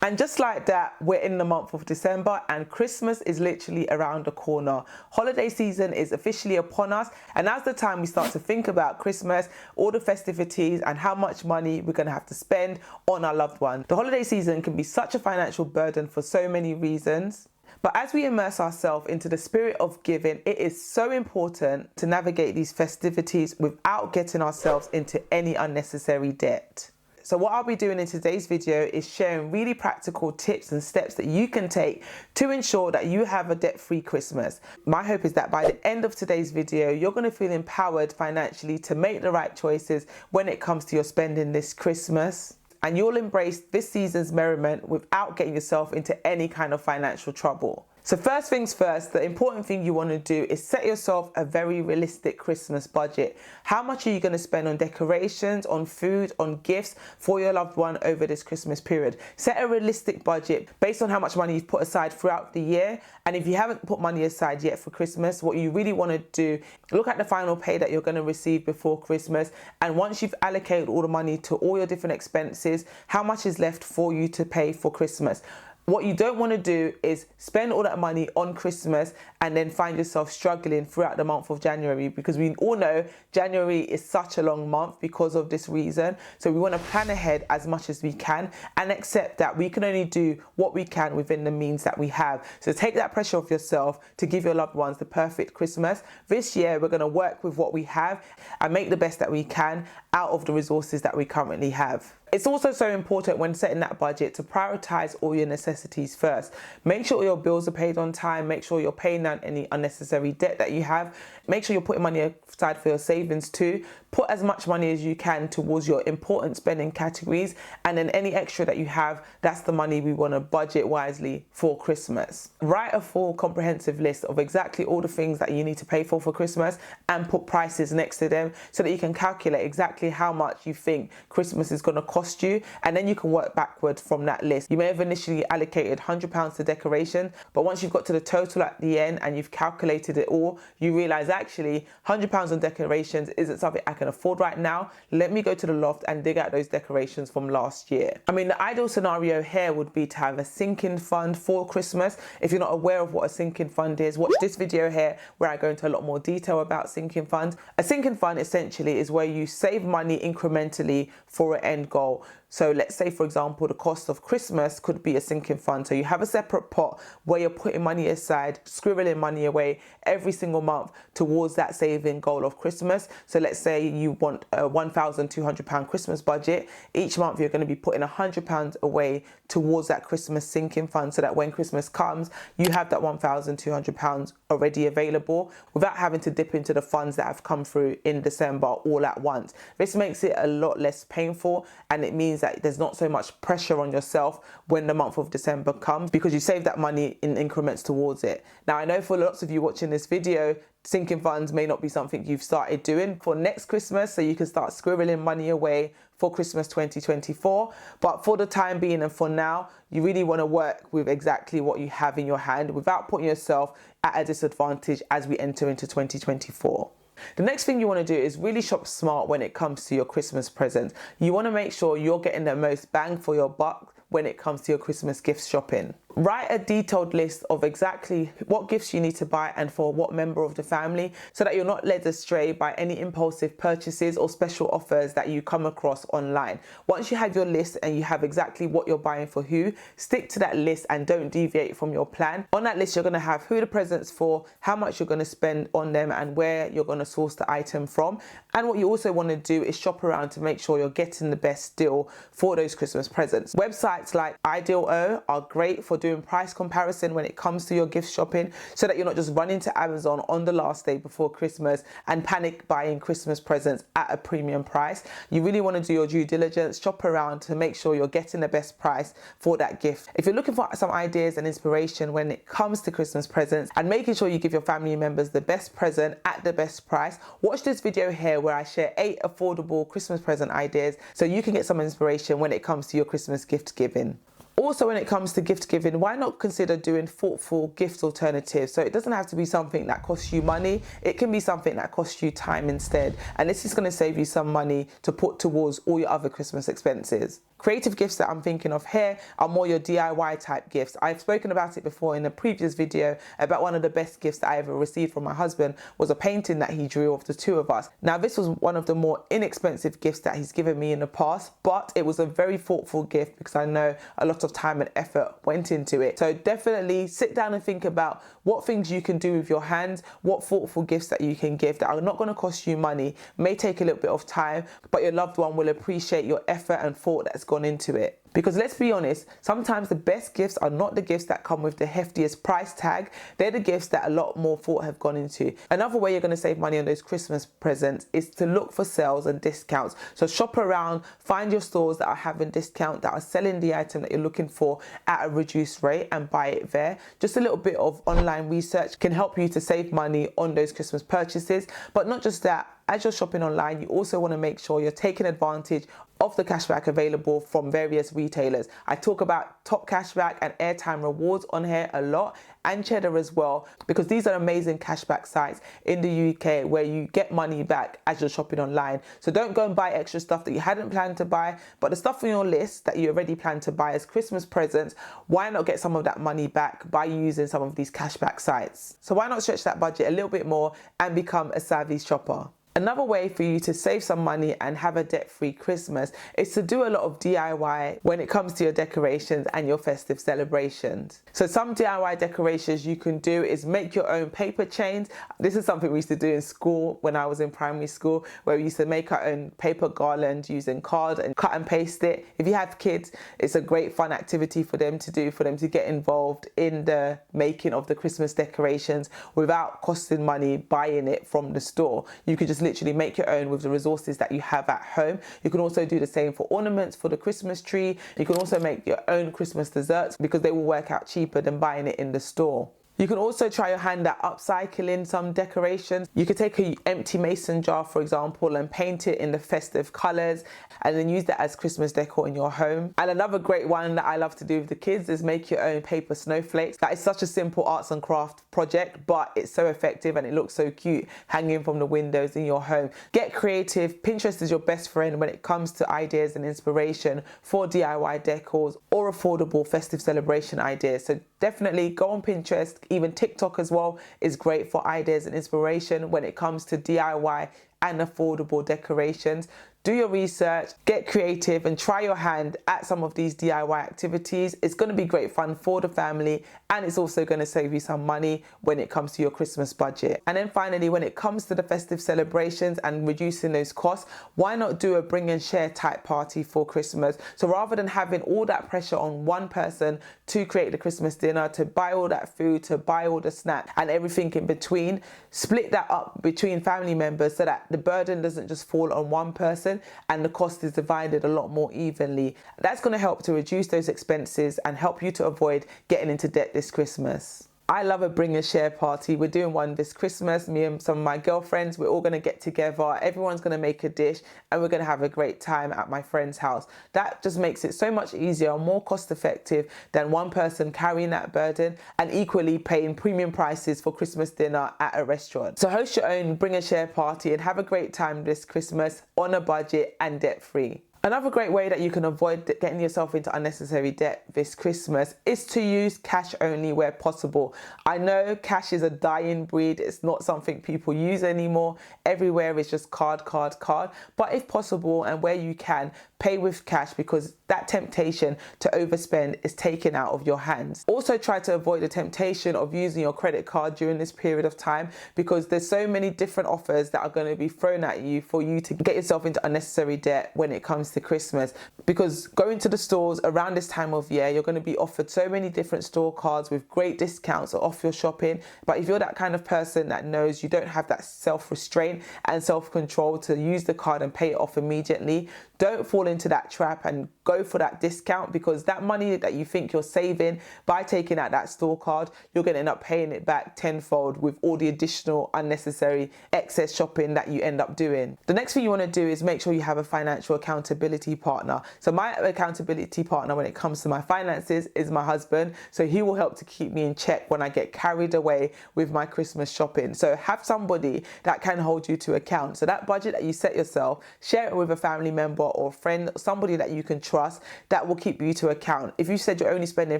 And just like that, we're in the month of December and Christmas is literally around the corner. Holiday season is officially upon us, and now's the time we start to think about Christmas, all the festivities and how much money we're going to have to spend on our loved ones. The holiday season can be such a financial burden for so many reasons. But as we immerse ourselves into the spirit of giving, it is so important to navigate these festivities without getting ourselves into any unnecessary debt. So what I'll be doing in today's video is sharing really practical tips and steps that you can take to ensure that you have a debt-free Christmas. My hope is that by the end of today's video, you're going to feel empowered financially to make the right choices when it comes to your spending this Christmas. And you'll embrace this season's merriment without getting yourself into any kind of financial trouble. So first things first, the important thing you want to do is set yourself a very realistic Christmas budget. How much are you going to spend on decorations, on food, on gifts for your loved one over this Christmas period? Set a realistic budget based on how much money you've put aside throughout the year. And if you haven't put money aside yet for Christmas, what you really want to do, look at the final pay that you're going to receive before Christmas. And once you've allocated all the money to all your different expenses, how much is left for you to pay for Christmas? What you don't want to do is spend all that money on Christmas and then find yourself struggling throughout the month of January, because we all know January is such a long month because of this reason. So we want to plan ahead as much as we can and accept that we can only do what we can within the means that we have. So take that pressure off yourself to give your loved ones the perfect Christmas. This year, we're going to work with what we have and make the best that we can out of the resources that we currently have. It's also so important when setting that budget to prioritize all your necessities first. Make sure your bills are paid on time. Make sure you're paying down any unnecessary debt that you have. Make sure you're putting money aside for your savings too. Put as much money as you can towards your important spending categories, and then any extra that you have, that's the money we want to budget wisely for Christmas. Write a full comprehensive list of exactly all the things that you need to pay for Christmas and put prices next to them so that you can calculate exactly how much you think Christmas is going to cost you, and then you can work backward from that list. You may have initially allocated £100 to decoration, but once you've got to the total at the end and you've calculated it all, you realize actually £100 on decorations isn't something I can afford right now. Let me go to the loft and dig out those decorations from last year. I mean, the ideal scenario here would be to have a sinking fund for Christmas. If you're not aware of what a sinking fund is, watch this video here where I go into a lot more detail about sinking funds. A sinking fund essentially is where you save money incrementally for an end goal. So let's say, for example, the cost of Christmas could be a sinking fund. So you have a separate pot where you're putting money aside, scribbling money away every single month towards that saving goal of Christmas. So let's say you want a £1,200 Christmas budget. Each month you're going to be putting £100 away towards that Christmas sinking fund so that when Christmas comes, you have that £1,200 already available without having to dip into the funds that have come through in December all at once. This makes it a lot less painful, and it means that there's not so much pressure on yourself when the month of December comes because you save that money in increments towards it. Now, I know for lots of you watching this video, sinking funds may not be something you've started doing for next Christmas, so you can start scribbling money away for Christmas 2024. But for the time being and for now, you really want to work with exactly what you have in your hand without putting yourself at a disadvantage as we enter into 2024. The next thing you want to do is really shop smart when it comes to your Christmas presents. You want to make sure you're getting the most bang for your buck when it comes to your Christmas gift shopping. Write a detailed list of exactly what gifts you need to buy and for what member of the family, so that you're not led astray by any impulsive purchases or special offers that you come across online. Once you have your list and you have exactly what you're buying for who, stick to that list and don't deviate from your plan. On that list, you're going to have who the present's for, how much you're going to spend on them, and where you're going to source the item from. And what you also want to do is shop around to make sure you're getting the best deal for those Christmas presents. Websites like Ideal.o are great for doing price comparison when it comes to your gift shopping, so that you're not just running to Amazon on the last day before Christmas and panic buying Christmas presents at a premium price. You really want to do your due diligence, shop around to make sure you're getting the best price for that gift. If you're looking for some ideas and inspiration when it comes to Christmas presents and making sure you give your family members the best present at the best price, watch this video here where I share 8 affordable Christmas present ideas so you can get some inspiration when it comes to your Christmas gift giving. Also, when it comes to gift giving, why not consider doing thoughtful gift alternatives? So it doesn't have to be something that costs you money. It can be something that costs you time instead. And this is going to save you some money to put towards all your other Christmas expenses. Creative gifts that I'm thinking of here are more your DIY type gifts. I've spoken about it before in a previous video about one of the best gifts that I ever received from my husband was a painting that he drew of the two of us. Now, this was one of the more inexpensive gifts that he's given me in the past, but it was a very thoughtful gift because I know a lot of time and effort went into it. So definitely sit down and think about what things you can do with your hands, what thoughtful gifts that you can give that are not going to cost you money, may take a little bit of time, but your loved one will appreciate your effort and thought that's gone into it. Because let's be honest, sometimes the best gifts are not the gifts that come with the heftiest price tag. They're the gifts that a lot more thought have gone into. Another way you're going to save money on those Christmas presents is to look for sales and discounts. So shop around, find your stores that are having discount, that are selling the item that you're looking for at a reduced rate and buy it there. Just a little bit of online research can help you to save money on those Christmas purchases. But not just that, as you're shopping online, you also want to make sure you're taking advantage of the cashback available from various retailers. I talk about Top Cashback and Airtime Rewards on here a lot, and Cheddar as well, because these are amazing cashback sites in the UK where you get money back as you're shopping online. So don't go and buy extra stuff that you hadn't planned to buy, but the stuff on your list that you already planned to buy as Christmas presents, why not get some of that money back by using some of these cashback sites? So why not stretch that budget a little bit more and become a savvy shopper? Another way for you to save some money and have a debt-free Christmas is to do a lot of DIY when it comes to your decorations and your festive celebrations. So some DIY decorations you can do is make your own paper chains. This is something we used to do in school when I was in primary school, where we used to make our own paper garland using card and cut and paste it. If you have kids, it's a great fun activity for them to do, for them to get involved in the making of the Christmas decorations without costing money buying it from the store. You could just literally make your own with the resources that you have at home. You can also do the same for ornaments for the Christmas tree. You can also make your own Christmas desserts because they will work out cheaper than buying it in the store. You can also try your hand at upcycling some decorations. You could take an empty mason jar, for example, and paint it in the festive colours and then use that as Christmas decor in your home. And another great one that I love to do with the kids is make your own paper snowflakes. That is such a simple arts and craft project, but it's so effective and it looks so cute hanging from the windows in your home. Get creative. Pinterest is your best friend when it comes to ideas and inspiration for DIY decors or affordable festive celebration ideas. So definitely go on Pinterest. Even TikTok as well is great for ideas and inspiration when it comes to DIY and affordable decorations. Do your research, get creative and try your hand at some of these DIY activities. It's going to be great fun for the family and it's also going to save you some money when it comes to your Christmas budget. And then finally, when it comes to the festive celebrations and reducing those costs, why not do a bring and share type party for Christmas? So rather than having all that pressure on one person to create the Christmas dinner, to buy all that food, to buy all the snacks and everything in between, split that up between family members so that the burden doesn't just fall on one person and the cost is divided a lot more evenly. That's going to help to reduce those expenses and help you to avoid getting into debt this Christmas. I love a bring and share party. We're doing one this Christmas. Me and some of my girlfriends, we're all going to get together. Everyone's going to make a dish and we're going to have a great time at my friend's house. That just makes it so much easier, more cost effective than one person carrying that burden and equally paying premium prices for Christmas dinner at a restaurant. So host your own bring and share party and have a great time this Christmas on a budget and debt free. Another great way that you can avoid getting yourself into unnecessary debt this Christmas is to use cash only where possible. I know cash is a dying breed. It's not something people use anymore. Everywhere is just card. But if possible and where you can, pay with cash because that temptation to overspend is taken out of your hands. Also try to avoid the temptation of using your credit card during this period of time because there's so many different offers that are going to be thrown at you for you to get yourself into unnecessary debt when it comes to Christmas. Because going to the stores around this time of year, you're going to be offered so many different store cards with great discounts off your shopping. But if you're that kind of person that knows you don't have that self-restraint and self-control to use the card and pay it off immediately, don't fall into that trap and go for that discount because that money that you think you're saving by taking out that store card, you're going to end up paying it back tenfold with all the additional unnecessary excess shopping that you end up doing. The next thing you want to do is make sure you have a financial accountability accountability partner. So my accountability partner when it comes to my finances is my husband. So he will help to keep me in check when I get carried away with my Christmas shopping. So have somebody that can hold you to account. So that budget that you set yourself, share it with a family member or a friend, somebody that you can trust that will keep you to account. If you said you're only spending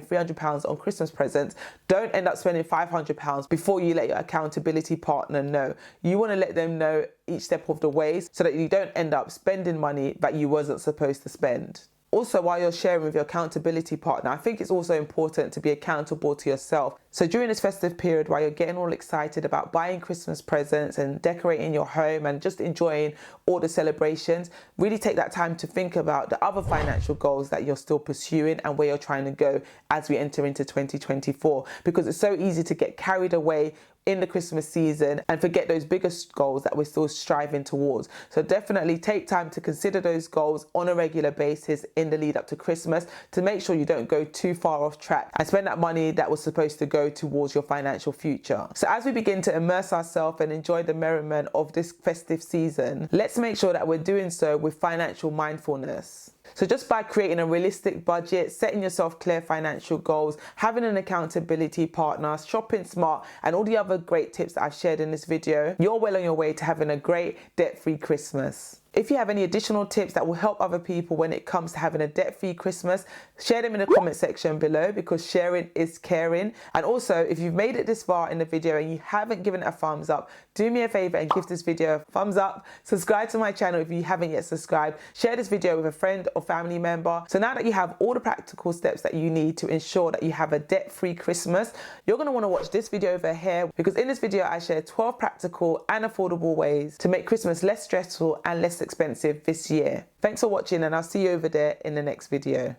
£300 on Christmas presents, don't end up spending £500 before you let your accountability partner know. You want to let them know each step of the way so that you don't end up spending money that you wasn't supposed to spend. Also, while you're sharing with your accountability partner, I think it's also important to be accountable to yourself. So during this festive period, while you're getting all excited about buying Christmas presents and decorating your home and just enjoying all the celebrations, really take that time to think about the other financial goals that you're still pursuing and where you're trying to go as we enter into 2024. Because it's so easy to get carried away in the Christmas season and forget those biggest goals that we're still striving towards. So definitely take time to consider those goals on a regular basis in the lead up to Christmas to make sure you don't go too far off track and spend that money that was supposed to go towards your financial future. So as we begin to immerse ourselves and enjoy the merriment of this festive season, let's make sure that we're doing so with financial mindfulness. So just by creating a realistic budget, setting yourself clear financial goals, having an accountability partner, shopping smart, and all the other great tips that I've shared in this video, you're well on your way to having a great debt-free Christmas. If you have any additional tips that will help other people when it comes to having a debt-free Christmas, share them in the comment section below because sharing is caring. And also, if you've made it this far in the video and you haven't given it a thumbs up, do me a favor and give this video a thumbs up. Subscribe to my channel if you haven't yet subscribed. Share this video with a friend or family member. So now that you have all the practical steps that you need to ensure that you have a debt-free Christmas, you're going to want to watch this video over here because in this video I share 12 practical and affordable ways to make Christmas less stressful and less expensive this year. Thanks for watching and I'll see you over there in the next video.